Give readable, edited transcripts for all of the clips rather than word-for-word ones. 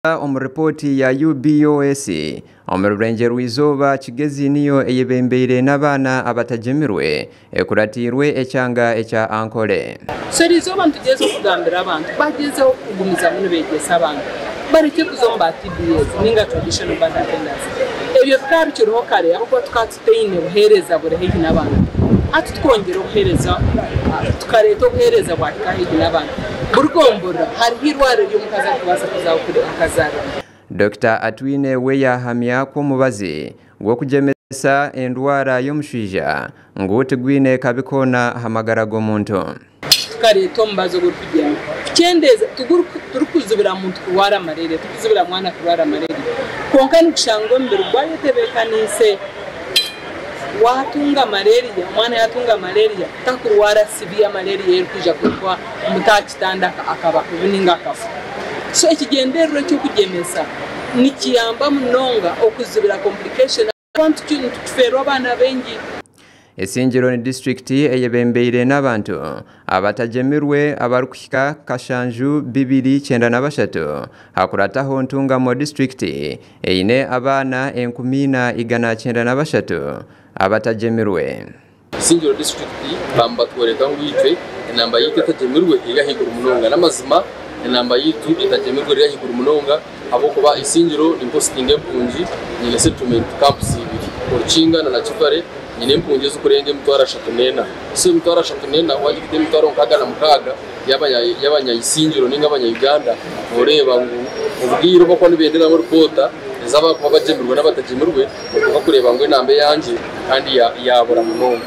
Omuripoti ya UBOS omururenje rw'izoba Kigezi niyo eyebembeire n'abaana abatajemirwe ekuratirwe ekyanga ekya Ankole. Serizo abantu tugeze okugambira abantu bageze okugumiza muno begesa abantu bareke kuzomba TBS ninga traditional band attendance ebyo bikari kiriho kare ahubwo tukatiteine buhereza burehehi n'abantu ati twongera obuhereza tukareta obuhereza bwatikahihi n'abantu burgombora hariho irwaro ry'omukazi akubaza kuzawukuri akazara. Dr. Atwine we yahamya ko mubazi gw'okujemesa endwara y'omushija nguti gwine kabikona hamagara g'omuntu. Tukareta omubazi ogw'okugema kyendeza turikuzibira muntu kurwara malaria tukuzibira mwana kurwara malaria konka nikushanga omubiru gwayetebekanise watunga malaria mwana yatunga malaria takurwara severe malaria erikuja kuva mutakitanda akaba kubininga akafu. So ekigenderero ky'okugemesa nikiyamba munonga okuzibira complication abantu tuferwa abana bengi. Esinjiro ni district eyebembeire n'abantu abatajemirwe abarukuhika kashanju 293 hakurataho ntungamo district eyine abana 1,193 abatajemirwe. Sinjiro district bamba twereka ngwitwe enamba yite tajemirwe igahigura munonga n'amazima enamba yitu itajemirwe igahigura munonga abo kuba isinjiro imposting empunji nyine settlement camps ibiri orchinga na Kivale nyine impunji zukurenge mutwara 3 so mutwara 3 wagite mutwara nkaga na mukaga yabanya isinjiro ninga abanya Uganda oreba ngo ubwiro bako nibendera mu rupota zaba kuba bajemirwe n'abatajemirwe kuko kureba ngo inambe yanje kandi yabura munonga.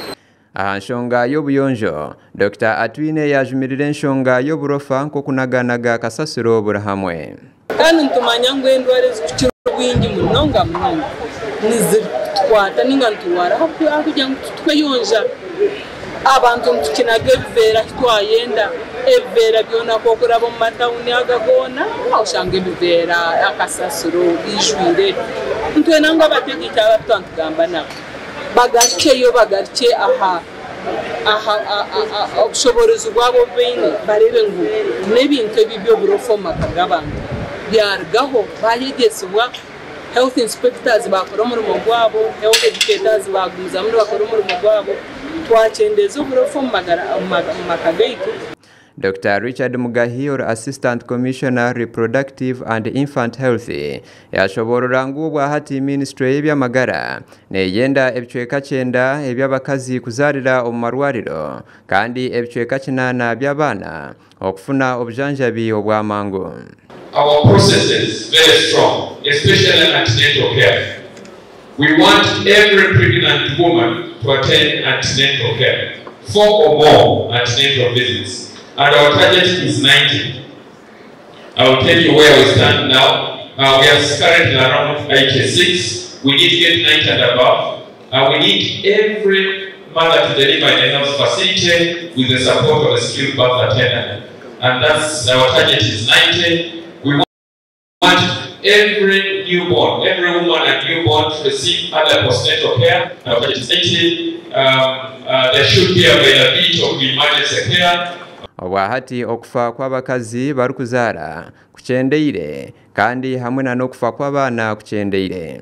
Nshonga y'obuyonjo Dr. Atwine yajumirire nshonga y'oburofa nko kunaganaga kasasiro burahamwe kandi ntumanya ngo endware zikukira rwingi munonga nizitwata ninga ntuwara hakuja tweyonja abantu mtukinaga ebivera twayenda ebivera byona kokora bo matawuni agagona awushanga ebivera akasasiro bijwire ntwenanga abategeka abatwantugamba nabo bagacheyo bagache obushobozi bwabo bene barebe ngo n'ebintu ebibyo burofoma kagabantu byargaho bahigesibwa health inspectors bakora umurimo gwabo health educators bagumiza muri bakora umurimo gwabo twacendeza uburofoma makagaitu. Dr. Richard Mugahior, Assistant Commissioner Reproductive and Infant Health, yashoborora ngubwa hati Ministry y'ebyamagara neyenda ebicweka 9 ebyabakazi kuzarira omumarwariro kandi ebicweka 8 by'abana okufuna obujanjabi obwamangu. Our processes very strong, especially antenatal care. We want every pregnant woman to attend antenatal care, 4 or more antenatal visits. And our target is 90. I will tell you where we stand now. We are currently around 86. We need to get 90 and above. We need every mother to deliver in a health facility with the support of a skilled birth attendant. And that's our target is 90. We want every newborn, every woman and newborn to receive other postnatal care. Our target is 80. There should be availability of emergency care. Obwahati okufa kw'abakazi barukuzara kuchendeire kandi hamwe na n'okufa kw'abana kuchendeire.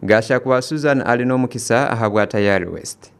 Gasha kwa Susan alino mukisa ahabwa Tayari West.